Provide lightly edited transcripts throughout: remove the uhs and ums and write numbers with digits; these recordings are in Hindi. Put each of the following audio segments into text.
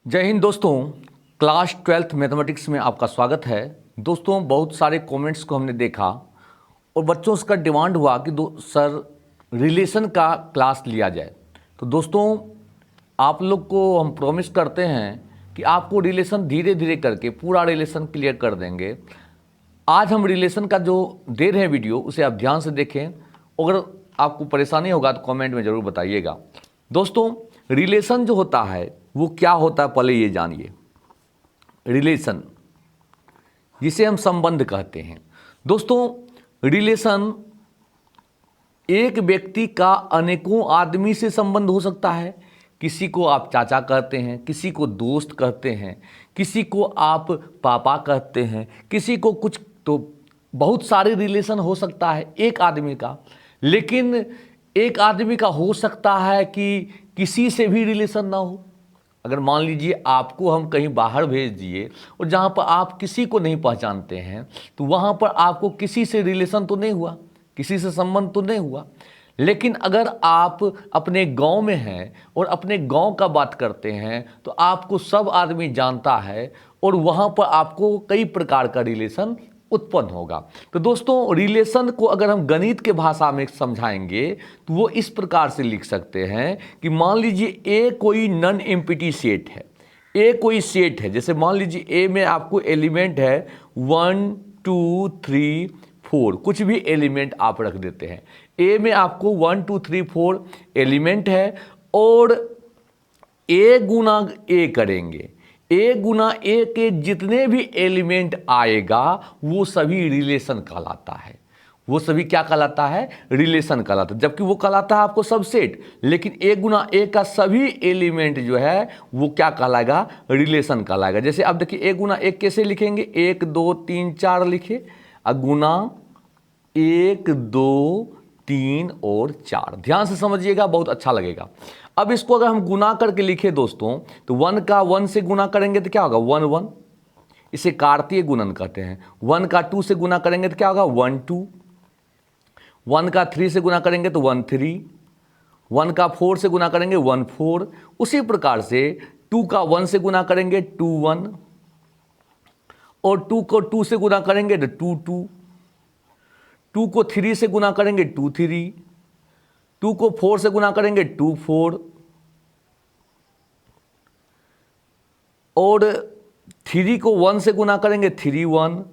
जय हिंद दोस्तों। क्लास 12th मैथमेटिक्स में आपका स्वागत है। दोस्तों बहुत सारे कमेंट्स को हमने देखा और बच्चों से का डिमांड हुआ कि सर रिलेशन का क्लास लिया जाए। तो दोस्तों आप लोग को हम प्रॉमिस करते हैं कि आपको रिलेशन धीरे धीरे करके पूरा रिलेशन क्लियर कर देंगे। आज हम रिलेशन का जो दे रहे हैं वीडियो उसे आप ध्यान से देखें। अगर आपको परेशानी होगा तो कमेंट में ज़रूर बताइएगा। दोस्तों रिलेशन जो होता है वो क्या होता है पहले ये जानिए। रिलेशन जिसे हम संबंध कहते हैं। दोस्तों रिलेशन एक व्यक्ति का अनेकों आदमी से संबंध हो सकता है। किसी को आप चाचा कहते हैं, किसी को दोस्त कहते हैं, किसी को आप पापा कहते हैं, किसी को कुछ, तो बहुत सारे रिलेशन हो सकता है एक आदमी का। लेकिन एक आदमी का हो सकता है कि किसी से भी रिलेशन ना हो। अगर मान लीजिए आपको हम कहीं बाहर भेज दिए और जहाँ पर आप किसी को नहीं पहचानते हैं तो वहाँ पर आपको किसी से रिलेशन तो नहीं हुआ, किसी से संबंध तो नहीं हुआ। लेकिन अगर आप अपने गांव में हैं और अपने गांव का बात करते हैं तो आपको सब आदमी जानता है और वहाँ पर आपको कई प्रकार का रिलेशन उत्पन्न होगा। तो दोस्तों रिलेशन को अगर हम गणित के भाषा में समझाएंगे तो वो इस प्रकार से लिख सकते हैं कि मान लीजिए ए कोई नॉन एम्प्टी सेट है। ए कोई सेट है, जैसे मान लीजिए ए में आपको एलिमेंट है 1 2 3 4, कुछ भी एलिमेंट आप रख देते हैं। ए में आपको 1 2 3 4 एलिमेंट है और ए गुना ए करेंगे। ए गुना ए के जितने भी एलिमेंट आएगा वो सभी रिलेशन कहलाता है। वो सभी क्या कहलाता है? रिलेशन कहलाता है। जबकि वो कहलाता है आपको सबसेट, लेकिन ए गुना ए का सभी एलिमेंट जो है वो क्या कहलाएगा? रिलेशन कहलाएगा। जैसे अब देखिए ए गुना ए कैसे लिखेंगे? 1 2 3 4 लिखे, गुना 1 2 3 और 4। ध्यान से समझिएगा, बहुत अच्छा लगेगा। अब इसको अगर हम गुना करके लिखे दोस्तों तो 1 का 1 से गुना करेंगे तो क्या होगा? 1 1। इसे कार्तीय गुणन कहते हैं। 1 का 2 से गुना करेंगे तो क्या होगा? 1 2। 1 का 3 से गुना करेंगे तो 1 3। 1 का 4 से गुना करेंगे 1 4। उसी प्रकार से 2 का 1 से गुना करेंगे 2 1 और 2 को 2 से गुना करेंगे तो 2 2। 2 को 3 से गुना करेंगे 2 3। 2 को 4 से गुना करेंगे 2 4 और 3 को 1 से गुना करेंगे 3 1।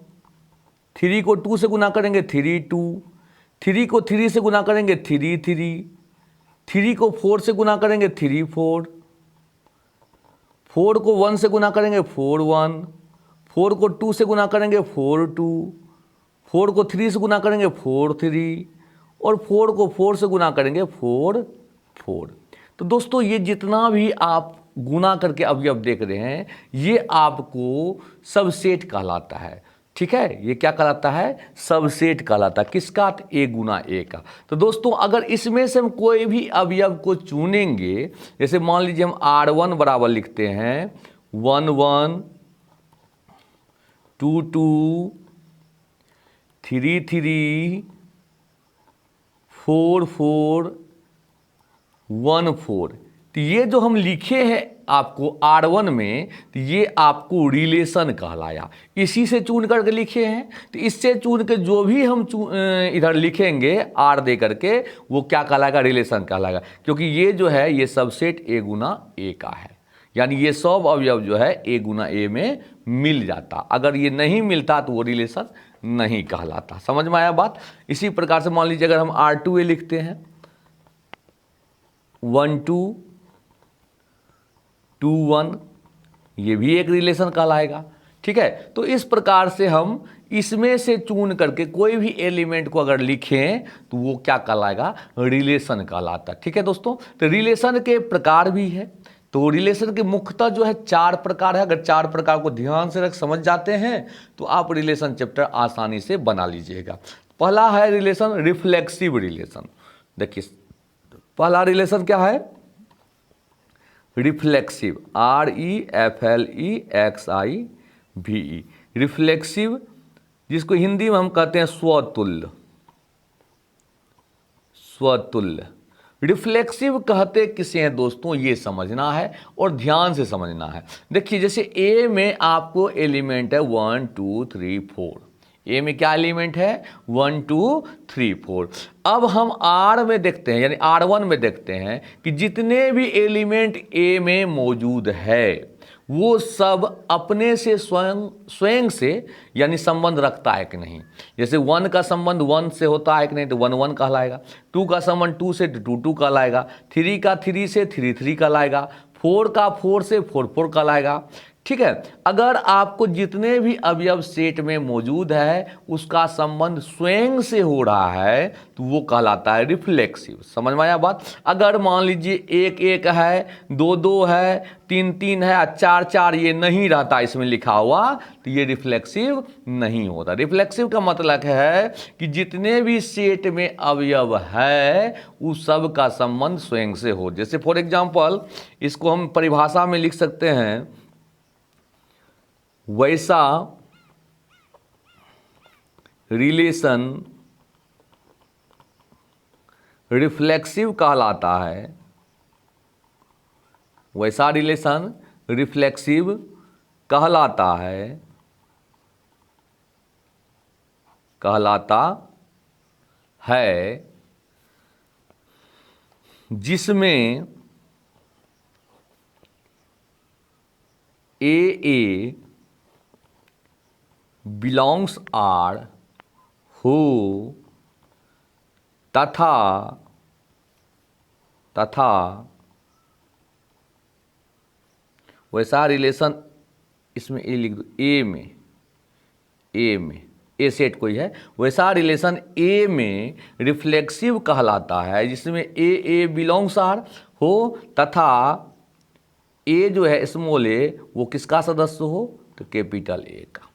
3 को 2 से गुना करेंगे 3 2। 3 को 3 से गुना करेंगे 3 3। 3 को 4 से गुना करेंगे 3 4। 4 को 1 से गुना करेंगे 4 1। 4 को 2 से गुना करेंगे 4 2। 4 को 3 से गुना करेंगे 4 3 और 4 को 4 से गुना करेंगे 4 4। तो दोस्तों ये जितना भी आप गुना करके अभी आप देख रहे हैं ये आपको सबसेट कहलाता है। ठीक है, ये क्या कहलाता है? सबसेट कहलाता है। किसका? ए गुना ए का। तो दोस्तों अगर इसमें से हम कोई भी अवयव को चुनेंगे, जैसे मान लीजिए हम R1 बराबर लिखते हैं 1 1 2 2 3 3 4 4 1 4। तो ये जो हम लिखे हैं आपको R1 में, तो ये आपको रिलेशन कहलाया। इसी से चुन करके लिखे हैं। तो इससे चुन के जो भी हम इधर लिखेंगे R दे करके वो क्या कहलाएगा? रिलेशन कहलाएगा। क्योंकि ये जो है ये सबसेट ए गुना ए का है, यानी ये सब अवयव जो है ए गुना ए में मिल जाता। अगर ये नहीं मिलता तो वो रिलेशन नहीं कहलाता। समझ में आया बात? इसी प्रकार से मान लीजिए अगर हम R2A लिखते हैं 1 2 2 1, ये भी एक रिलेशन कहलाएगा। ठीक है, तो इस प्रकार से हम इसमें से चुन करके कोई भी एलिमेंट को अगर लिखें तो वो क्या कहलाएगा? रिलेशन कहलाता। ठीक है दोस्तों, तो रिलेशन के प्रकार भी है। तो रिलेशन के मुख्यतः जो है 4 प्रकार है। अगर 4 प्रकार को ध्यान से रख समझ जाते हैं तो आप रिलेशन चैप्टर आसानी से बना लीजिएगा। पहला है रिलेशन रिफ्लेक्सिव रिलेशन। देखिए पहला रिलेशन क्या है? Reflexive, REFLEXIVE। रिफ्लेक्सिव जिसको हिंदी में हम कहते हैं स्वतुल्य। स्वतुल्य रिफ्लेक्सिव कहते किसे हैं दोस्तों, ये समझना है और ध्यान से समझना है। देखिए जैसे ए में आपको एलिमेंट है 1 2 3 4, ए में क्या एलिमेंट है 1 2 3 4। अब हम आर में देखते हैं यानी R1 में देखते हैं कि जितने भी एलिमेंट ए में मौजूद है वो सब अपने से स्वयं से यानी संबंध रखता है कि नहीं। जैसे 1 का संबंध 1 से होता है कि नहीं तो 1 1 कहलाएगा, 2 का संबंध 2 से 2 2 कहलाएगा, 3 का 3 से 3 3 कहलाएगा, 4 का 4 से 4 4 कहलाएगा। ठीक है, अगर आपको जितने भी अवयव सेट में मौजूद है उसका संबंध स्वयं से हो रहा है तो वो कहलाता है रिफ्लेक्सिव। समझ में आया बात। अगर मान लीजिए 1 1 है, 2 2 है, 3 3 है, 4 4 ये नहीं रहता इसमें लिखा हुआ तो ये रिफ्लेक्सिव नहीं होता। रिफ्लेक्सिव का मतलब है कि जितने भी सेट में अवयव है उस सब का संबंध स्वयं से हो। जैसे फॉर एग्जाम्पल इसको हम परिभाषा में लिख सकते हैं, वैसा रिलेशन रिफ्लेक्सिव कहलाता है, वैसा रिलेशन रिफ्लेक्सिव कहलाता है जिसमें ए बिलोंग्स आर हो तथा वैसा रिलेशन, इसमें ए लिख दो, ए में ए सेट कोई है, वैसा रिलेशन ए में रिफ्लेक्सिव कहलाता है जिसमें ए बिलोंग्स आर हो तथा ए जो है स्मॉल ए वो किसका सदस्य हो तो कैपिटल ए का।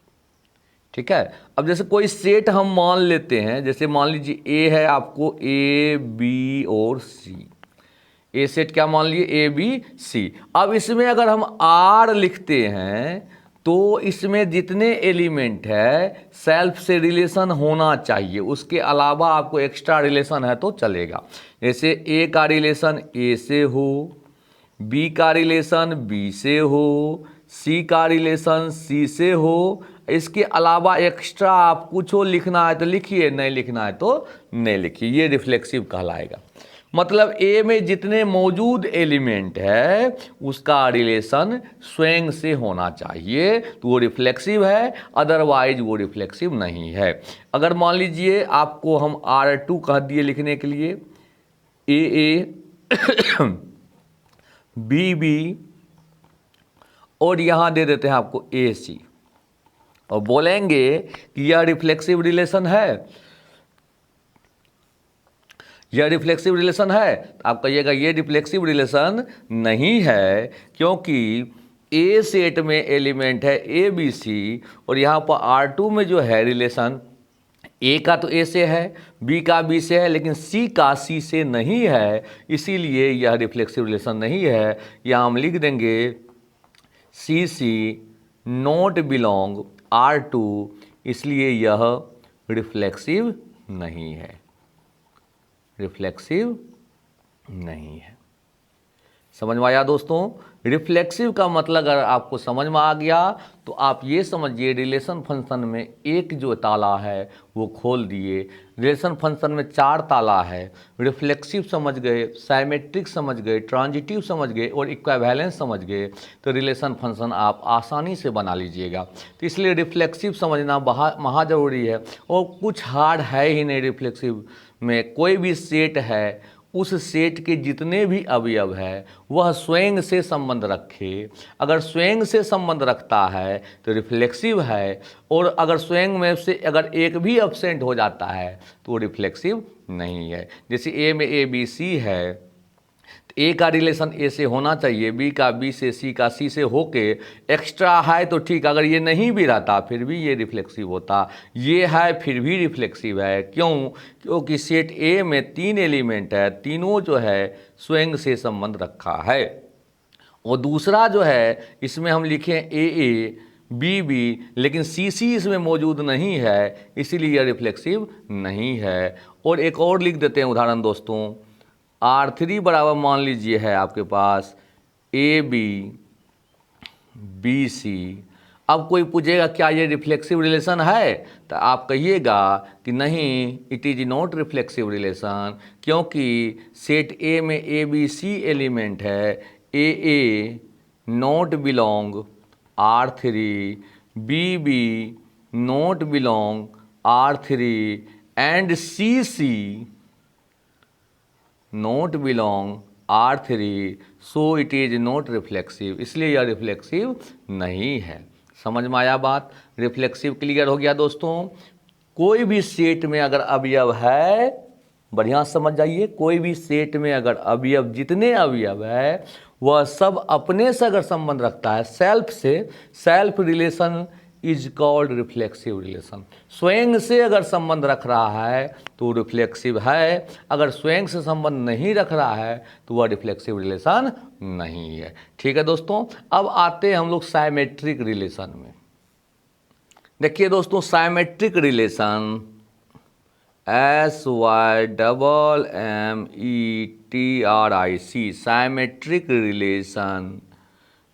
ठीक है, अब जैसे कोई सेट हम मान लेते हैं, जैसे मान लीजिए ए है आपको ए बी और सी, ए सेट क्या मान लिए ए बी सी। अब इसमें अगर हम आर लिखते हैं तो इसमें जितने एलिमेंट है सेल्फ से रिलेशन होना चाहिए, उसके अलावा आपको एक्स्ट्रा रिलेशन है तो चलेगा। जैसे ए का रिलेशन ए से हो, बी का रिलेशन बी से हो, सी का रिलेशन सी से हो, इसके अलावा एक्स्ट्रा आप कुछ हो लिखना है तो लिखिए, नहीं लिखना है तो नहीं लिखिए, ये रिफ्लेक्सिव कहलाएगा। मतलब ए में जितने मौजूद एलिमेंट है उसका रिलेशन स्वयं से होना चाहिए तो वो रिफ्लेक्सिव है, अदरवाइज वो रिफ्लेक्सिव नहीं है। अगर मान लीजिए आपको हम R2 कह दिए लिखने के लिए, ए बी और यहां दे देते हैं आपको AC और बोलेंगे कि यह रिफ्लेक्सिव रिलेशन है, यह रिफ्लेक्सिव रिलेशन है। आप कहिएगा ये रिफ्लेक्सिव रिलेशन नहीं है क्योंकि ए सेट में एलिमेंट है ए बी सी और यहाँ पर R2 में जो है रिलेशन ए का तो ए से है, बी का बी से है, लेकिन सी का सी से नहीं है, इसीलिए यह रिफ्लेक्सिव रिलेशन नहीं है। यहाँ हम लिख देंगे सी नॉट बिलोंग R2, इसलिए यह रिफ्लेक्सिव नहीं है, रिफ्लेक्सिव नहीं है। समझ में आया दोस्तों। रिफ्लेक्सिव का मतलब अगर आपको समझ में आ गया तो आप ये समझिए रिलेशन फंक्शन में एक जो ताला है वो खोल दिए, रिलेशन फंक्शन में 4 ताला है। रिफ्लेक्सिव समझ गए, साइमेट्रिक समझ गए, ट्रांजिटिव समझ गए और इक्विवेलेंस समझ गए तो रिलेशन फंक्शन आप आसानी से बना लीजिएगा। तो इसलिए रिफ्लेक्सिव समझना महा ज़रूरी है और कुछ हार्ड है ही नहीं। रिफ्लेक्सिव में कोई भी सेट है, उस सेट के जितने भी अवयव है वह स्वयं से संबंध रखे। अगर स्वयं से संबंध रखता है तो रिफ्लेक्सिव है, और अगर स्वयं में से अगर एक भी एब्सेंट हो जाता है तो वो रिफ्लेक्सिव नहीं है। जैसे ए में ए बी सी है तो ए का रिलेशन ए से होना चाहिए, बी का बी से, सी का सी से होके एक्स्ट्रा है तो ठीक, अगर ये नहीं भी रहता फिर भी ये रिफ्लेक्सिव होता। ये है फिर भी रिफ्लेक्सिव है, क्यों? क्योंकि सेट ए में 3 एलिमेंट है, तीनों जो है स्वयं से संबंध रखा है। और दूसरा जो है इसमें हम लिखें ए बी, लेकिन सी इसमें मौजूद नहीं है, इसीलिए यह रिफ्लेक्सिव नहीं है। और एक और लिख देते हैं उदाहरण दोस्तों, R3 बराबर मान लीजिए है आपके पास AB BC। अब कोई पूछेगा क्या ये रिफ्लेक्सिव रिलेशन है, तो आप कहिएगा कि नहीं, it is not reflexive relation, क्योंकि सेट ए में ABC एलिमेंट है, AA not belong R3, BB not belong R3 and CC not belong R3, so it is not reflexive, इसलिए यह रिफ्लेक्सिव नहीं है। समझ में आया बात? रिफ्लेक्सिव क्लियर हो गया दोस्तों। कोई भी सेट में अगर अवयव है, बढ़िया समझ जाइए, कोई भी सेट में अगर अवयव, जितने अवयव है वह सब अपने से अगर संबंध रखता है, सेल्फ से, self relation is called reflexive relation. स्वयं से अगर संबंध रख रहा है तो रिफ्लेक्सिव है, अगर स्वयं से संबंध नहीं रख रहा है तो वह रिफ्लेक्सिव रिलेशन नहीं है। ठीक है दोस्तों, अब आते हैं हम लोग साइमेट्रिक रिलेशन में। देखिए दोस्तों, symmetric relation SYMMETRIC, symmetric relation,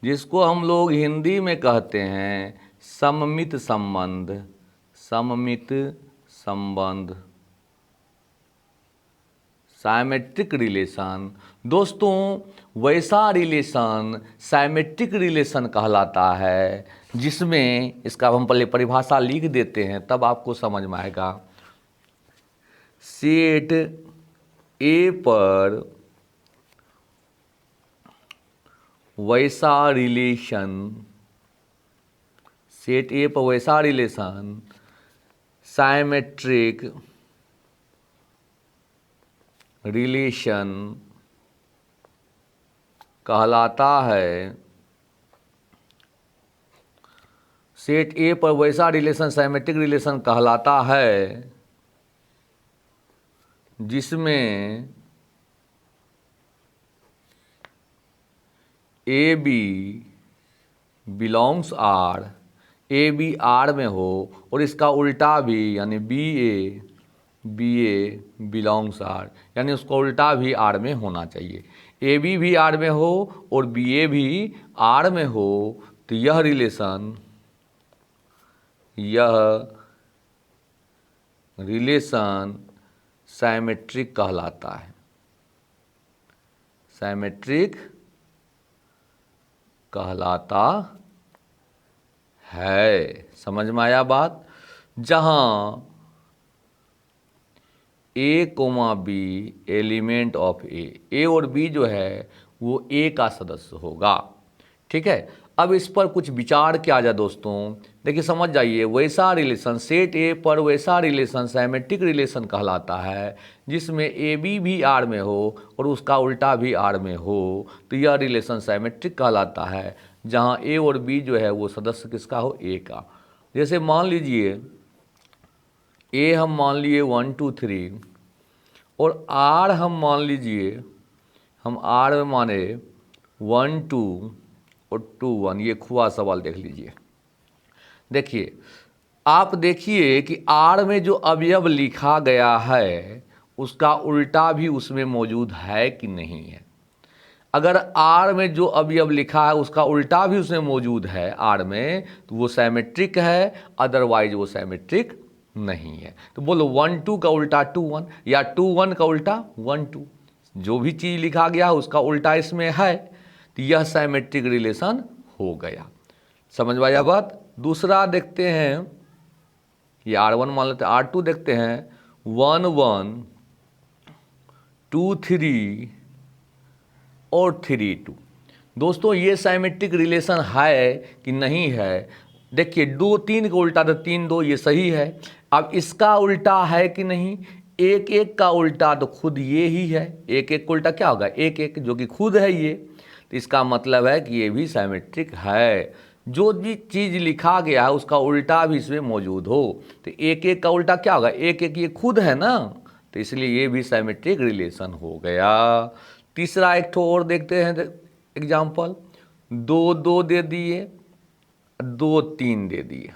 जिसको हम लोग हिंदी में कहते हैं सममित संबंध, सममित संबंध, साइमेट्रिक रिलेशन। दोस्तों वैसा रिलेशन साइमेट्रिक रिलेशन कहलाता है जिसमें, इसका हम पहले परिभाषा लिख देते हैं तब आपको समझ में आएगा। सेट ए पर वैसा रिलेशन, सेट ए पर वैसा रिलेशन साइमेट्रिक रिलेशन कहलाता है। सेट ए पर वैसा रिलेशन साइमेट्रिक रिलेशन कहलाता है जिसमें A B belongs R, A B R में हो, और इसका उल्टा भी, यानी बी ए बिलोंग्स आर, यानी उसका उल्टा भी आर में होना चाहिए। ए बी भी आर में हो और बी ए भी आर में हो, तो यह रिलेशन साइमेट्रिक कहलाता है, साइमेट्रिक कहलाता है। समझ में आया बात? जहां ए कोमा बी एलिमेंट ऑफ ए और बी जो है वो ए का सदस्य होगा। ठीक है, अब इस पर कुछ विचार किया जाए दोस्तों। देखिए समझ जाइए, वैसा रिलेशन, सेट ए पर वैसा रिलेशन साइमेट्रिक रिलेशन कहलाता है जिसमें ए बी भी आर में हो और उसका उल्टा भी आर में हो, तो यह रिलेशन साइमेट्रिक कहलाता है जहां ए और बी जो है वो सदस्य किसका हो, ए का। जैसे मान लीजिए ए हम मान लिए 1 2 3 और आर हम मान लीजिए, हम आर में माने 1 2 और 2 1। ये खुआ सवाल देख लीजिए। देखिए, आप देखिए कि आर में जो अवयव लिखा गया है उसका उल्टा भी उसमें मौजूद है कि नहीं है। अगर आर में जो अवयव लिखा है उसका उल्टा भी उसमें मौजूद है आर में, तो वो साइमेट्रिक है, अदरवाइज वो साइमेट्रिक नहीं है। तो बोलो 1 2 का उल्टा 2 1, या 2 1 का उल्टा 1 2, जो भी चीज़ लिखा गया है उसका उल्टा इसमें है, तो यह साइमेट्रिक रिलेशन हो गया। समझ में आया बात? दूसरा देखते हैं, ये R1 मान लेते हैं, R2 देखते हैं 1 1 2 3 और 3 2। दोस्तों ये साइमेट्रिक रिलेशन है कि नहीं है? देखिए 2 3 का उल्टा तो 3 2, ये सही है। अब इसका उल्टा है कि नहीं? 1 1 का उल्टा तो खुद ये ही है, 1 1 का उल्टा क्या होगा? 1 1, जो कि खुद है ये, तो इसका मतलब है कि ये भी साइमेट्रिक है। जो भी चीज़ लिखा गया है उसका उल्टा भी इसमें मौजूद हो, तो 1 1 का उल्टा क्या होगा? 1 1 ये खुद है ना, तो इसलिए ये भी साइमेट्रिक रिलेशन हो गया। तीसरा एक ठो और देखते हैं एग्जाम्पल, 2 2 दे दिए, 2 3 दे दिए।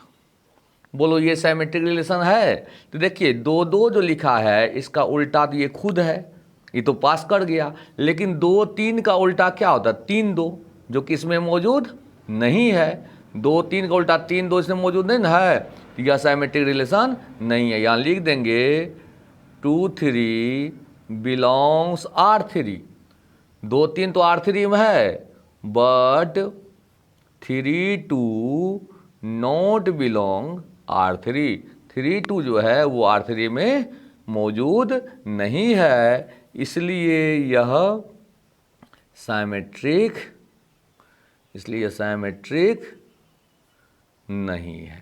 बोलो ये साइमेट्रिक रिलेशन है? तो देखिए 2 2 जो लिखा है इसका उल्टा तो ये खुद है, ये तो पास कर गया, लेकिन 2 3 का उल्टा क्या होता है 3 2, जो कि इसमें मौजूद नहीं है। 2 3 का उल्टा 3 2 इसमें मौजूद नहीं है, तो यह साइमेट्रिक रिलेशन नहीं है। यहाँ लिख देंगे 2 3 बिलोंग्स R3। 2 3 तो R3 में है, बट 3 2 नॉट बिलोंग R3। 3 2 जो है वो R3 में मौजूद नहीं है, इसलिए यह साइमेट्रिक नहीं है।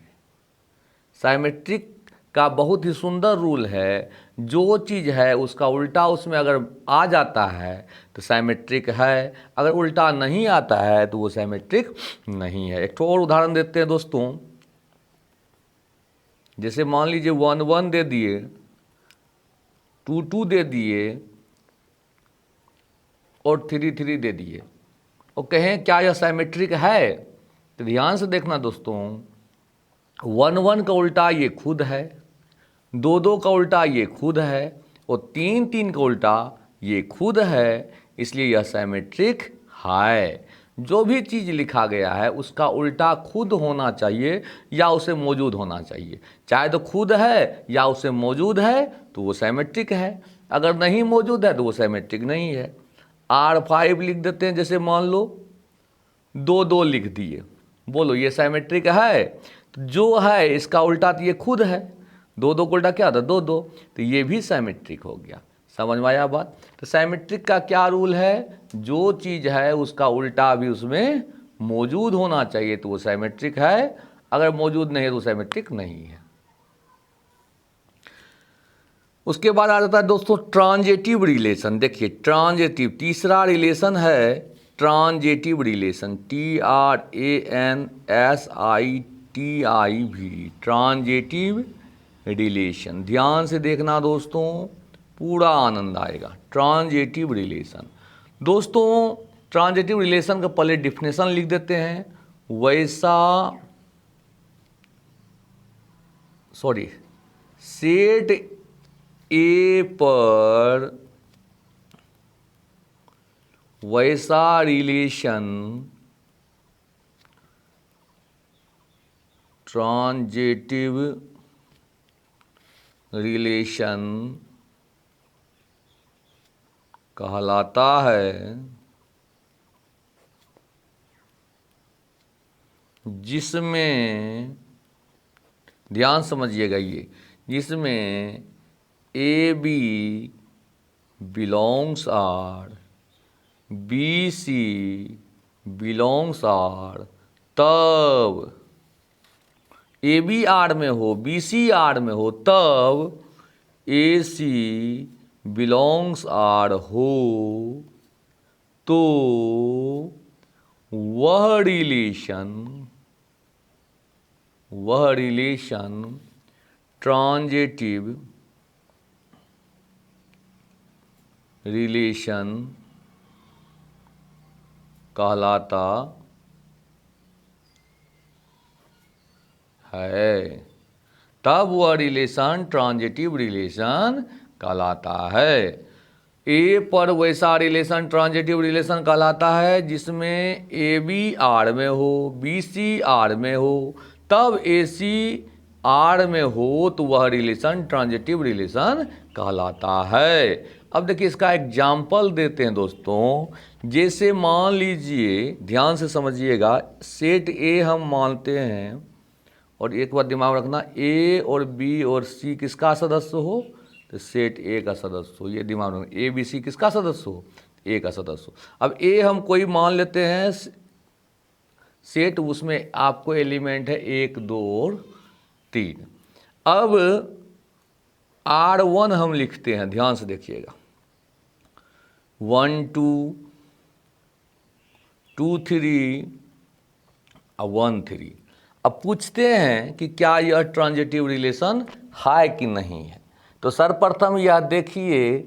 साइमेट्रिक का बहुत ही सुंदर रूल है, जो चीज़ है उसका उल्टा उसमें अगर आ जाता है तो साइमेट्रिक है, अगर उल्टा नहीं आता है तो वो साइमेट्रिक नहीं है। एक तो और उदाहरण देते हैं दोस्तों, जैसे मान लीजिए 1 1 दे दिए, 2 2 दे दिए और 3 3 दे दिए, और कहें क्या यह साइमेट्रिक है? तो ध्यान से देखना दोस्तों, 1 1 का उल्टा ये खुद है, 2 2 का उल्टा ये खुद है, और 3 3 का उल्टा ये खुद है, इसलिए यह साइमेट्रिक है। जो भी चीज़ लिखा गया है उसका उल्टा खुद होना चाहिए या उसे मौजूद होना चाहिए। चाहे तो खुद है या उसे मौजूद है तो वो साइमेट्रिक है, अगर नहीं मौजूद है तो वो साइमेट्रिक नहीं है। R5 लिख देते हैं, जैसे मान लो 2 2 लिख दिए, बोलो ये साइमेट्रिक है? तो जो है इसका उल्टा तो ये खुद है, 2 2 का उल्टा क्या था 2 2, तो ये भी साइमेट्रिक हो गया। समझ में आया बात? तो साइमेट्रिक का क्या रूल है? जो चीज़ है उसका उल्टा भी उसमें मौजूद होना चाहिए तो वो साइमेट्रिक है, अगर मौजूद नहीं है तो साइमेट्रिक नहीं है। उसके बाद आ जाता है दोस्तों ट्रांजेटिव रिलेशन। देखिए ट्रांजेटिव तीसरा रिलेशन है transitive relation, TRANSITIV, transitive relation. ध्यान से देखना दोस्तों, पूरा आनंद आएगा। ट्रांजेटिव रिलेशन दोस्तों, ट्रांजेटिव रिलेशन का पहले डिफिनेशन लिख देते हैं। सेट ए पर वैसा रिलेशन ट्रांजेटिव रिलेशन कहलाता है जिसमें, ध्यान समझिएगा ये, जिसमें AB belongs R, BC belongs R, तब AB R में हो, BC R में हो, तब AC बिलोंग्स R हो, तो वह रिलेशन ट्रांजेटिव रिलेशन कहलाता है। तब वह रिलेशन ट्रांजेटिव रिलेशन कहलाता है। ए पर वैसा रिलेशन ट्रांजेटिव रिलेशन कहलाता है जिसमें AB R में हो, BC R में हो, तब AC R में हो, तो वह रिलेशन ट्रांजेटिव रिलेशन कहलाता है। अब देखिए इसका एग्जाम्पल देते हैं दोस्तों। जैसे मान लीजिए, ध्यान से समझिएगा, सेट A हम मानते हैं, और एक बात दिमाग में रखना, A और B और C किसका सदस्य हो? तो सेट A का सदस्य हो। ये दिमाग में रखना, A B C किसका सदस्य हो? A का सदस्य हो। अब A हम कोई मान लेते हैं सेट, उसमें आपको एलिमेंट है 1 2 और 3। अब R1 हम लिखते हैं, ध्यान से देखिएगा, 1 2 2 3 और 1 3। अब पूछते हैं कि क्या यह ट्रांजेटिव रिलेशन है कि नहीं है। तो सर्वप्रथम यह देखिए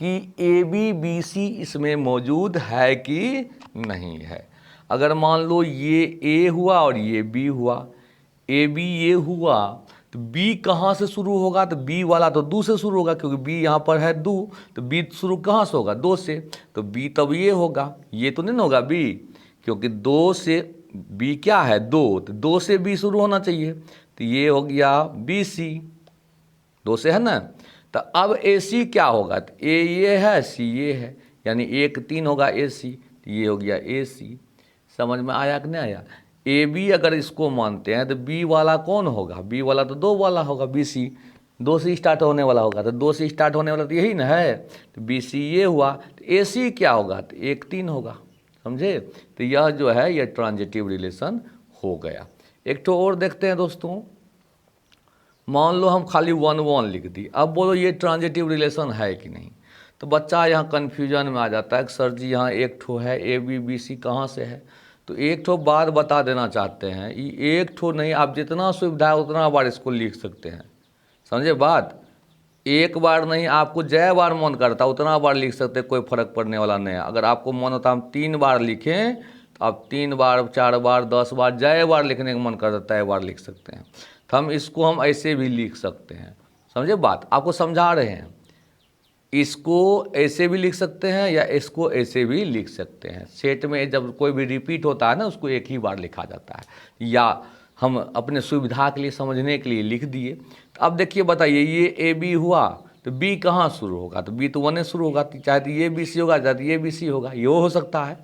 कि AB BC इसमें मौजूद है कि नहीं है। अगर मान लो ये A हुआ और ये B हुआ, AB ये हुआ, तो बी कहाँ से शुरू होगा, तो बी वाला तो दो से शुरू होगा, क्योंकि बी यहाँ पर है दो, तो बी शुरू कहाँ से होगा, दो से, तो बी तब ये होगा, ये तो नहीं ना होगा बी, क्योंकि दो से बी क्या है दो, तो दो से बी शुरू होना चाहिए, तो ये हो गया बी सी, दो से है ना। तो अब ए सी क्या होगा, तो ए ये है सी ये है, यानी 1 3 होगा ए सी, तो ये हो गया ए सी। समझ में आया कि नहीं आया। ए बी अगर इसको मानते हैं तो बी वाला कौन होगा, बी वाला तो दो वाला होगा, बी सी दो से स्टार्ट होने वाला होगा, तो दो से स्टार्ट होने वाला तो यही ना है, तो बी सी ये हुआ, तो ए सी क्या होगा, तो 1 3 होगा, समझे। तो यह जो है यह ट्रांजिटिव रिलेशन हो गया। एक तो और देखते हैं दोस्तों, मान लो हम खाली 1 1 लिख दी, अब बोलो ये ट्रांजिटिव रिलेशन है कि नहीं। तो बच्चा यहाँ कन्फ्यूजन में आ जाता है कि सर जी यहाँ एक ठो है ए बी बी सी कहाँ से है। तो एक ठो बात बता देना चाहते हैं, ये एक ठो नहीं, आप जितना सुविधा है उतना बार इसको लिख सकते हैं, समझे बात। एक बार नहीं, आपको जय बार मन करता उतना बार लिख सकते, कोई फर्क पड़ने वाला नहीं है। अगर आपको मन होता हम 3 बार लिखें, तो आप 3 बार 4 बार 10 बार जय बार लिखने का मन करता है बार लिख सकते हैं। तो हम इसको हम ऐसे भी लिख सकते हैं, समझे बात, आपको समझा रहे हैं। इसको ऐसे भी लिख सकते हैं या इसको ऐसे भी लिख सकते हैं। सेट में जब कोई भी रिपीट होता है ना, उसको एक ही बार लिखा जाता है, या हम अपने सुविधा के लिए समझने के लिए लिख दिए। तो अब देखिए बताइए, ये ए बी हुआ तो बी कहाँ शुरू होगा, तो बी तो 1 से शुरू होगा, चाहे तो ये बी सी होगा चाहे तो ये बी सी होगा, ये हो सकता है।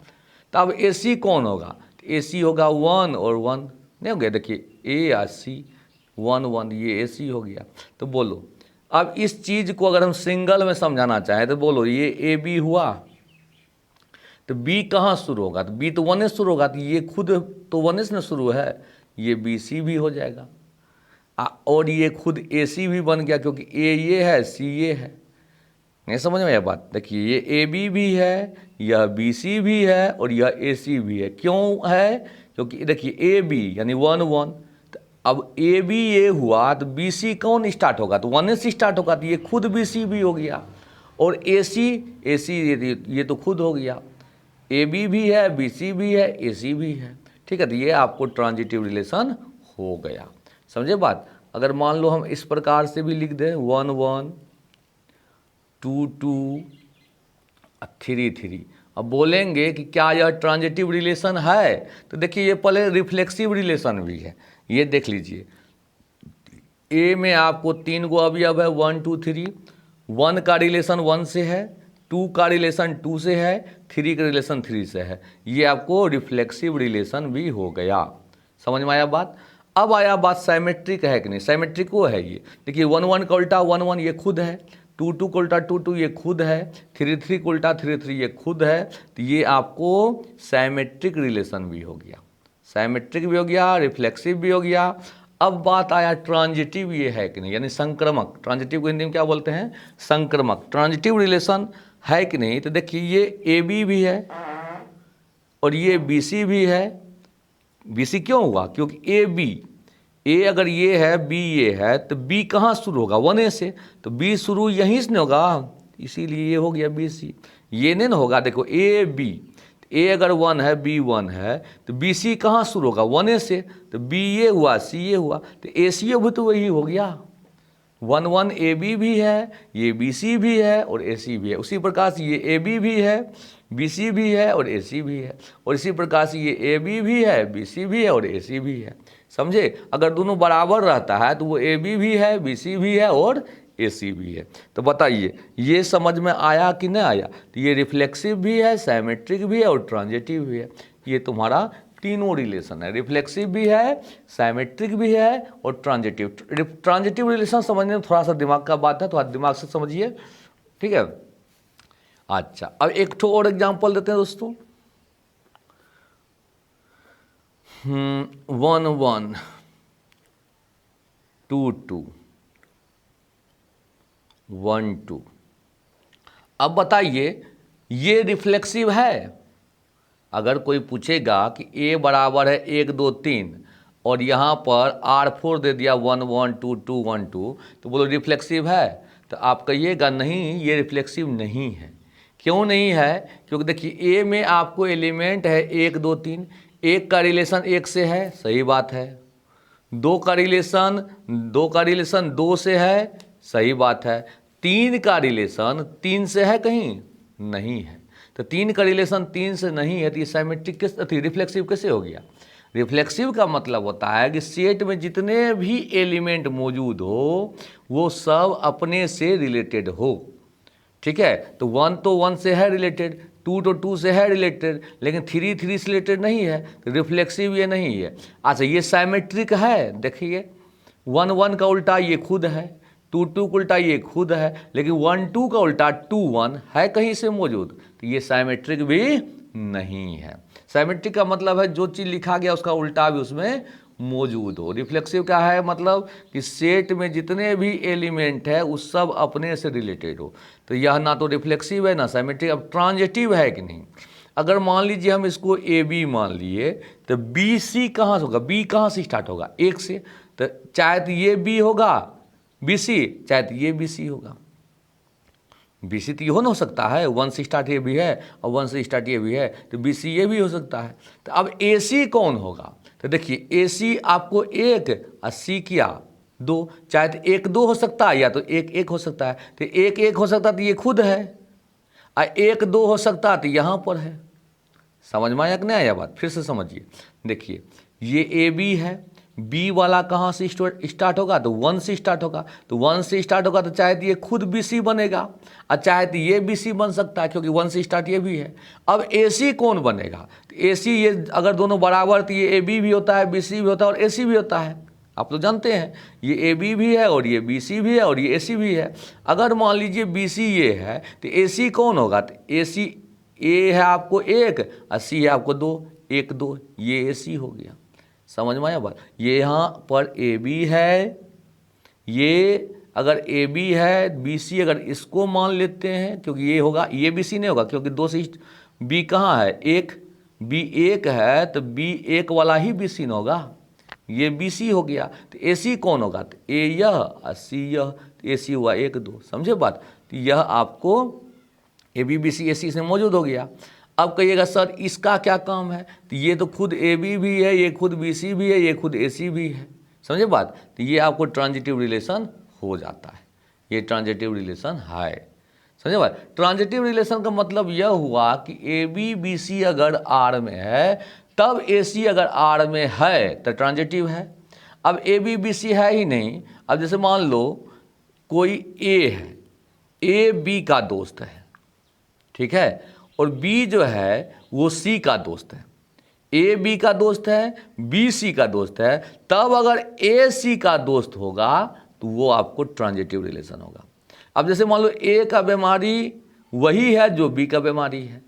तो अब ए सी कौन होगा, तो ए सी होगा 1 और 1 नहीं हो गया, देखिए ए या सी 1 1, ये ए सी हो गया। तो बोलो अब इस चीज़ को अगर हम सिंगल में समझाना चाहें तो बोलो ये ए बी हुआ, तो बी कहाँ शुरू होगा, तो बी तो 1 से शुरू होगा, तो ये खुद तो 1 से शुरू है, ये बी सी भी हो जाएगा। और ये खुद ए सी भी बन गया, क्योंकि ए ये है सी ये है। नहीं समझ में यह बात, देखिए ये ए बी भी है, यह बी सी भी है और यह ए सी भी है। क्यों है, क्योंकि देखिए ए बी यानी 1 1, अब ए बी ये हुआ तो बी सी कौन स्टार्ट होगा, तो 1 से स्टार्ट होगा, तो ये खुद बी सी भी हो गया। और ए सी ये तो खुद हो गया, ए बी भी है बी सी भी है ए सी भी है, ठीक है। तो ये आपको ट्रांजिटिव रिलेशन हो गया, समझे बात। अगर मान लो हम इस प्रकार से भी लिख दें 1 1 2 2 3 3, अब बोलेंगे कि क्या यह ट्रांजिटिव रिलेशन है, तो देखिए ये पहले रिफ्लेक्सिव रिलेशन भी है। ये देख लीजिए, ए में आपको 3 गो अवयव है 1 2 3, 1 का रिलेशन 1 से है, 2 का रिलेशन 2 से है, 3 का रिलेशन 3 से है। ये आपको रिफ्लेक्सिव रिलेशन भी हो गया, समझ में आया बात। अब आया बात साइमेट्रिक है कि नहीं, साइमेट्रिक वो है ये, देखिए 1 1 का उल्टा 1 1 ये खुद है, 2 2 का उल्टा 2 2 ये खुद है, 3 3 का उल्टा 3 3 ये खुद है। तो ये आपको साइमेट्रिक रिलेशन भी हो गया, साइमेट्रिक भी हो गया, रिफ्लेक्सिव भी हो गया। अब बात आया ट्रांजिटिव ये है कि नहीं, यानी संक्रमक। ट्रांजिटिव को हिंदी में क्या बोलते हैं, संक्रमक। ट्रांजिटिव रिलेशन है कि नहीं, तो देखिए ये ए बी भी है और ये बी सी भी है। बी सी क्यों हुआ, क्योंकि ए बी, ए अगर ये है बी ये है, तो बी कहाँ शुरू होगा 1 से, तो बी शुरू यहीं से नहीं होगा, इसीलिए ये हो गया बी सी। ये नहीं ना होगा, देखो ए बी, ए अगर 1 है बी 1 है, तो बी सी कहाँ शुरू होगा 1 से, तो बी ये हुआ सी ये हुआ, तो ए सी भी तो वही हो गया। 1 1 ए बी भी है, ये बी सी भी है और ए सी भी है। उसी प्रकार से ये ए बी भी है, बी सी भी है और ए सी भी है। और इसी प्रकार से ये ए बी भी है, बी सी भी है और ए सी भी है, समझे। अगर दोनों बराबर रहता है तो वो ए बी भी है, बी सी भी है और ए सी भी है। तो बताइए ये समझ में आया कि नहीं आया। तो ये रिफ्लेक्सिव भी है, साइमेट्रिक भी है और ट्रांजिटिव भी है। ये तुम्हारा तीनों रिलेशन है, रिफ्लेक्सिव भी है, साइमेट्रिक भी है और ट्रांजिटिव। ट्रांजिटिव रिलेशन समझने में थोड़ा सा दिमाग का बात है, तो दिमाग से समझिए, ठीक है। अच्छा, अब एक ठो और एग्जांपल देते हैं दोस्तों। 1 1 2 2 1 2। अब बताइए ये रिफ्लेक्सिव है। अगर कोई पूछेगा कि a बराबर है 1 2 3 और यहाँ पर R4 दे दिया 1 1 2 2 1 2, तो बोलो रिफ्लेक्सिव है। तो आप कहिएगा नहीं, ये रिफ्लेक्सिव नहीं है। क्यों नहीं है, क्योंकि देखिए a में आपको एलिमेंट है 1 2 3, एक का रिलेशन 1 से है, सही बात है। दो का रिलेशन दो से है, सही बात है। तीन का रिलेशन तीन से है कहीं, नहीं है। तो तीन का रिलेशन तीन से नहीं है तो ये साइमेट्रिक किस रिफ्लेक्सिव कैसे हो गया? रिफ्लेक्सिव का मतलब होता है कि सेट में जितने भी एलिमेंट मौजूद हो वो सब अपने से रिलेटेड हो। ठीक है, तो वन तो वन से है रिलेटेड, टू तो टू से है रिलेटेड, लेकिन थ्री थ्री से रिलेटेड नहीं है, तो रिफ्लेक्सिव ये नहीं है। अच्छा, ये साइमेट्रिक है, देखिए वन वन का उल्टा ये खुद है, टू टू का उल्टा ये खुद है, लेकिन वन टू का उल्टा टू वन है कहीं से मौजूद, तो ये साइमेट्रिक भी नहीं है। साइमेट्रिक का मतलब है जो चीज़ लिखा गया उसका उल्टा भी उसमें मौजूद हो। रिफ्लेक्सिव का है मतलब कि सेट में जितने भी एलिमेंट है उस सब अपने से रिलेटेड हो। तो यह ना तो रिफ्लेक्सिव है ना साइमेट्रिक। अब ट्रांजिटिव है कि नहीं? अगर मान लीजिए हम इसको ए बी मान लिए तो बी सी कहाँ से होगा? बी कहाँ से स्टार्ट होगा? एक से। तो चाहे तो ये बी होगा बी सी, चाहे तो ये बी सी होगा। बी सी तो ये हो सकता है, वन से स्टार्ट ये भी है और वन से स्टार्ट ये भी है, तो बी सी ये भी हो सकता है। तो अब ए सी कौन होगा? तो देखिए ए सी आपको एक और सी किया दो, चाहे तो एक दो हो सकता है या तो एक एक हो सकता है। तो एक एक हो सकता है तो ये खुद है, और एक दो हो सकता है तो यहाँ पर है। समझ में आया कि नहीं आया बात? फिर से समझिए। देखिए ये ए बी है, बी वाला कहाँ से स्टार्ट होगा? तो वन से स्टार्ट होगा। तो वन से स्टार्ट होगा तो चाहे तो ये खुद बी सी बनेगा और चाहे तो ये बी सी बन सकता है, क्योंकि वन से स्टार्ट ये भी है। अब ए सी कौन बनेगा? तो ए सी ये अगर दोनों बराबर तो ये ए बी भी होता है, बी सी भी होता है और ए सी भी होता है। आप तो जानते हैं ये ए बी भी है और ये बी सी भी है और ये ए सी भी है। अगर मान लीजिए बी सी ये है तो ए सी कौन होगा? तो ए सी ए है आपको एक और सी है आपको दो, एक दो, ये ए सी हो गया। समझ में आया बात? ये यहाँ पर ए बी है, ये अगर ए बी है, बी सी अगर इसको मान लेते हैं, क्योंकि ये होगा, ये बी सी नहीं होगा क्योंकि दो से बी कहाँ है? एक, बी एक है तो बी एक वाला ही बी सी न होगा, ये बी सी हो गया। तो ए सी कौन होगा? तो ए यह और सी यह, तो ए सी हुआ एक दो। समझे बात? तो यह आपको ए बी बी सी ए सी से मौजूद हो गया। अब कहिएगा सर इसका क्या काम है? तो ये तो खुद ए बी भी है, ये खुद बी सी भी है, ये खुद ए सी भी है। समझे बात? तो ये आपको ट्रांजिटिव रिलेशन हो जाता है, ये ट्रांजिटिव रिलेशन है। समझे बात? ट्रांजिटिव रिलेशन का मतलब यह हुआ कि ए बी बी सी अगर आर में है तब ए सी अगर आर में है तो ट्रांजिटिव है। अब ए बी बी सी है ही नहीं। अब जैसे मान लो कोई ए है, ए बी का दोस्त है, ठीक है, और बी जो है वो सी का दोस्त है। ए बी का दोस्त है, बी सी का दोस्त है, तब अगर ए सी का दोस्त होगा तो वो आपको ट्रांजिटिव रिलेशन होगा। अब जैसे मान लो ए का बीमारी वही है जो बी का बीमारी है,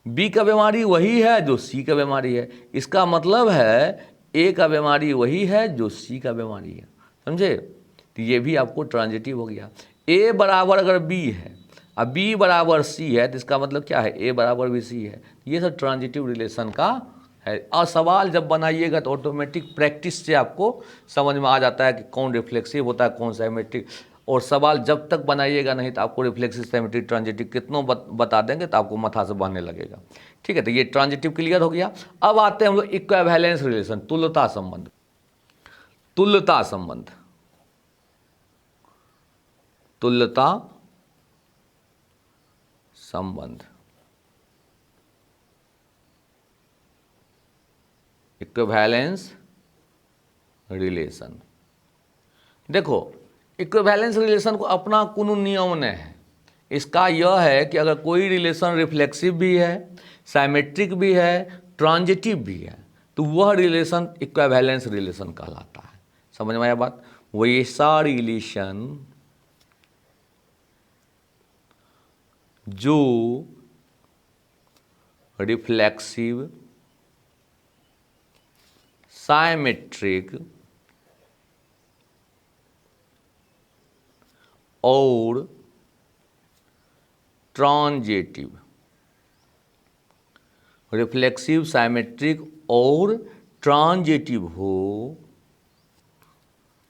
बी का बीमारी वही है जो सी का बीमारी है, इसका मतलब है ए का बीमारी वही है जो सी का बीमारी है। समझे? तो ये भी आपको ट्रांजिटिव हो गया। ए बराबर अगर बी है अब बी बराबर सी है तो इसका मतलब क्या है? ए बराबर भी सी है। ये सब ट्रांजिटिव रिलेशन का है। और सवाल जब बनाइएगा तो ऑटोमेटिक प्रैक्टिस से आपको समझ में आ जाता है कि कौन रिफ्लेक्सिव होता है कौन साइमेट्रिक। और सवाल जब तक बनाइएगा नहीं तो आपको रिफ्लेक्सिव साइमेट्रिक ट्रांजिटिव कितनों बता देंगे तो आपको माथा से बहने लगेगा। ठीक है, तो ये ट्रांजिटिव क्लियर हो गया। अब आते हैं हम लोग इक्विवेलेंस रिलेशन, तुल्यता संबंध। तुल्यता संबंध, तुल्यता संबंध, इक्विवेलेंस रिलेशन। देखो इक्विवेलेंस रिलेशन को अपना कोनो नियम नहीं है। इसका यह है कि अगर कोई रिलेशन रिफ्लेक्सिव भी है, साइमेट्रिक भी है, ट्रांजिटिव भी है तो वह रिलेशन इक्विवेलेंस रिलेशन कहलाता है। समझ में आया बात? वैसा रिलेशन जो रिफ्लेक्सिव, साइमेट्रिक और ट्रांजिटिव, रिफ्लेक्सिव, साइमेट्रिक और ट्रांजिटिव हो,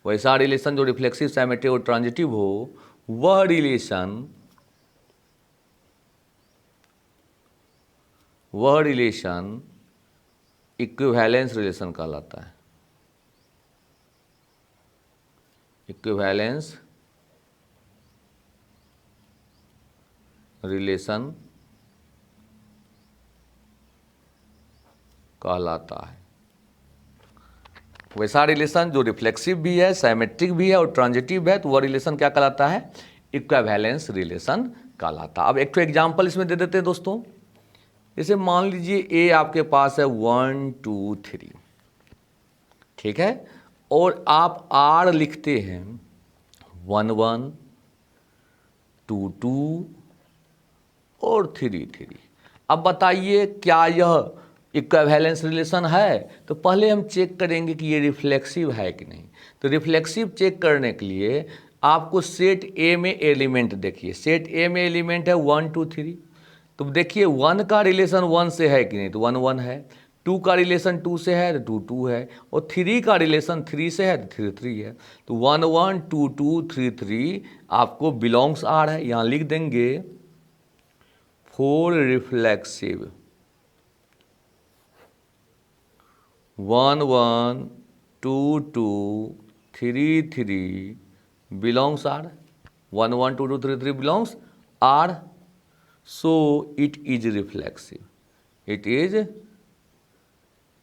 वैसा रिलेशन जो रिफ्लेक्सिव, साइमेट्रिक और ट्रांजिटिव हो, वह रिलेशन इक्विवेलेंस रिलेशन कहलाता है। इक्विवेलेंस रिलेशन कहलाता है। वैसा रिलेशन जो रिफ्लेक्सिव भी है, साइमेट्रिक भी है और ट्रांजिटिव है, तो वह रिलेशन क्या कहलाता है? इक्विवेलेंस रिलेशन कहलाता है। अब एक तो एग्जाम्पल इसमें दे देते हैं दोस्तों। जैसे मान लीजिए ए आपके पास है 1 2 3, ठीक है, और आप आर लिखते हैं 1 1 2 2 और 3 3। अब बताइए क्या यह इक्विवेलेंस रिलेशन है? तो पहले हम चेक करेंगे कि ये रिफ्लेक्सिव है कि नहीं। तो रिफ्लेक्सिव चेक करने के लिए आपको सेट ए में एलिमेंट देखिए। सेट ए में एलिमेंट है 1 2 3। तो देखिए 1 का रिलेशन 1 से है कि नहीं, तो 1 1 है। 2 का रिलेशन 2 से है तो 2 2 है, और 3 का रिलेशन 3 से है तो 3 3 है। तो 1 1 2 2 3 3 आपको बिलोंग्स आर है। यहाँ लिख देंगे for reflexive 1 1 2 2 3 3 belongs R. 1 1 2 2 3 3 belongs R. So it is reflexive. It is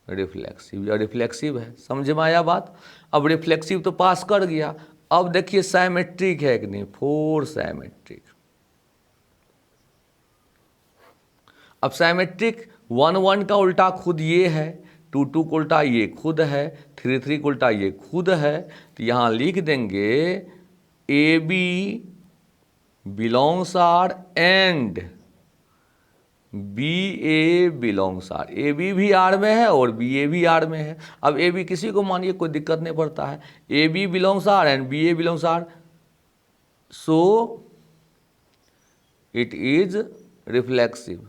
reflexive. या रिफ्लेक्सिव है। समझ में आया बात? अब रिफ्लेक्सिव तो पास कर गया। अब देखिए साइमेट्रिक है कि नहीं। Four symmetric. अब साइमेट्रिक 1 1 का उल्टा खुद ये है, 2 2 को उल्टा ये खुद है, 3 3 को उल्टा ये खुद है। तो यहाँ लिख देंगे A B belongs R and B A belongs R. A B भी आर में है और बी ए भी आर में है। अब ए बी किसी को मानिए कोई दिक्कत नहीं पड़ता है। A B belongs R and B A belongs R, so it is reflexive.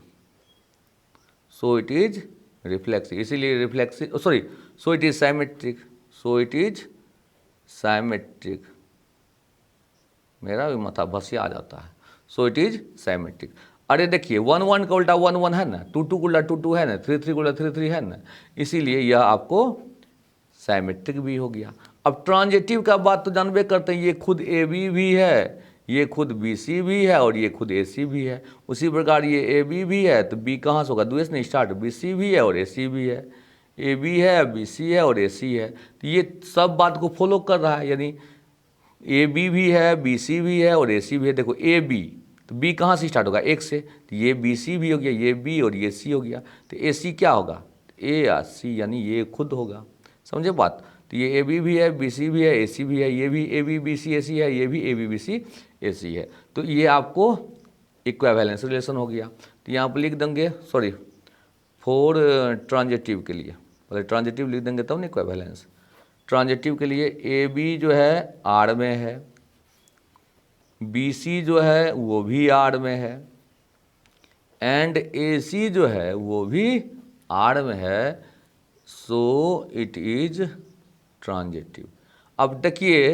So it is reflexive, इसीलिए reflexive, sorry, so it is symmetric. So it is symmetric. मेरा भी माथा भसिया आ जाता है। So it is symmetric. अरे देखिए 1 1 का उल्टा 1 1 है ना, 2 2 का उल्टा 2 2 है ना, 3 3 का उल्टा 3 3 है ना, इसीलिए यह आपको साइमेट्रिक भी हो गया। अब ट्रांजिटिव का बात तो जानबे करते हैं, ये खुद ए बी भी है, ये खुद बी सी भी है और ये खुद ए सी भी है। उसी प्रकार ये ए बी भी है तो बी कहाँ से होगा? दुए से नहीं स्टार्ट, बी सी भी है और ए सी भी है। ए बी है, बी सी है और ए सी है। तो ये सब बात को फॉलो कर रहा है, यानी ए बी भी है, बी सी भी है और ए सी भी है। देखो ए बी, तो बी कहाँ से स्टार्ट होगा? एक से, तो ये बी सी भी हो गया, ये बी और ये सी हो गया। तो ए सी क्या होगा? ए या सी, यानी ये खुद होगा। समझे बात? तो ये ए बी भी है, बी सी भी है, ए सी भी है, ये भी ए बी बी सी ए सी है, ये भी ए बी बी सी ए सी है। तो ये आपको इक्विवेलेंस रिलेशन हो गया। तो यहाँ पर लिख देंगे, सॉरी, फॉर ट्रांजिटिव के लिए पहले ट्रांजिटिव लिख देंगे तब ना इक्विवेलेंस। ट्रांजिटिव के लिए ए बी जो है आर में है, बी सी जो है वो भी आर में है, एंड ए सी जो है वो भी आर में है। So it is transitive. अब देखिए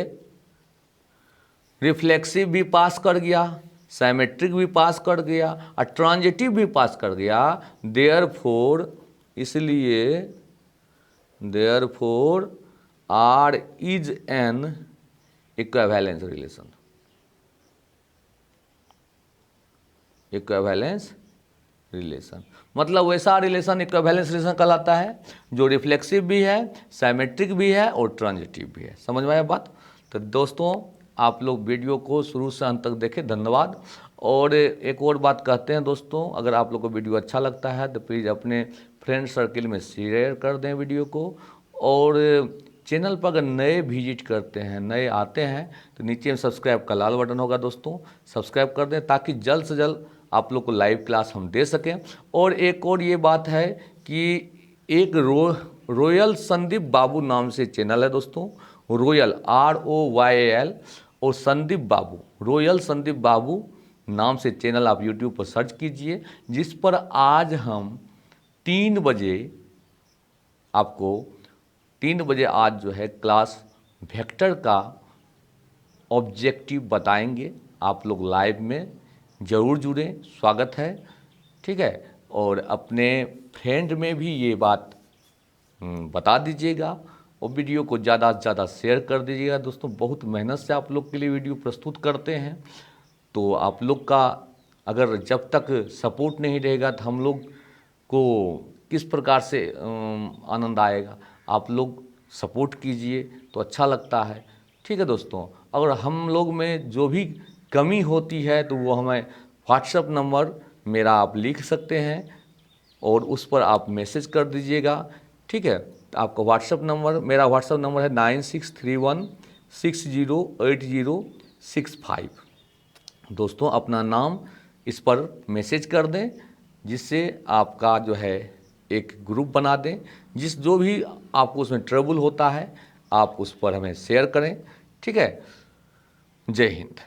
रिफ्लेक्सिव भी पास कर गया, साइमेट्रिक भी पास कर गया और ट्रांजिटिव भी पास कर गया। देयरफॉर, इसलिए therefore R is an equivalence relation. Equivalence relation मतलब वैसा रिलेशन इक्विवेलेंस रिलेशन कहलाता है जो रिफ्लेक्सिव भी है, साइमेट्रिक भी है और ट्रांजिटिव भी है। समझ में आया बात? तो दोस्तों आप लोग वीडियो को शुरू से अंत तक देखें, धन्यवाद। और एक और बात कहते हैं दोस्तों, अगर आप लोग को वीडियो अच्छा लगता है तो प्लीज़ अपने फ्रेंड सर्किल में शेयर कर दें वीडियो को। और चैनल पर अगर नए विजिट करते हैं, नए आते हैं, तो नीचे में सब्सक्राइब का लाल बटन होगा दोस्तों, सब्सक्राइब कर दें ताकि जल्द से जल्द आप लोग को लाइव क्लास हम दे सकें। और एक और ये बात है कि एक रॉयल संदीप बाबू नाम से चैनल है दोस्तों, रॉयल ROYAL और संदीप बाबू, रॉयल संदीप बाबू नाम से चैनल आप यूट्यूब पर सर्च कीजिए, जिस पर आज हम 3 बजे आपको 3 बजे आज जो है क्लास वेक्टर का ऑब्जेक्टिव बताएंगे। आप लोग लाइव में ज़रूर जुड़ें, स्वागत है, ठीक है। और अपने फ्रेंड में भी ये बात बता दीजिएगा और वीडियो को ज़्यादा से ज़्यादा शेयर कर दीजिएगा दोस्तों। बहुत मेहनत से आप लोग के लिए वीडियो प्रस्तुत करते हैं, तो आप लोग का अगर जब तक सपोर्ट नहीं रहेगा तो हम लोग को किस प्रकार से आनंद आएगा। आप लोग सपोर्ट कीजिए तो अच्छा लगता है। ठीक है दोस्तों, अगर हम लोग में जो भी कमी होती है तो वो हमें व्हाट्सएप नंबर मेरा आप लिख सकते हैं और उस पर आप मैसेज कर दीजिएगा। ठीक है, आपका व्हाट्सएप नंबर, मेरा व्हाट्सएप नंबर है 9631608065। दोस्तों अपना नाम इस पर मैसेज कर दें, जिससे आपका जो है एक ग्रुप बना दें। जो भी आपको उसमें ट्रबल होता है आप उस पर हमें शेयर करें। ठीक है, जय हिंद।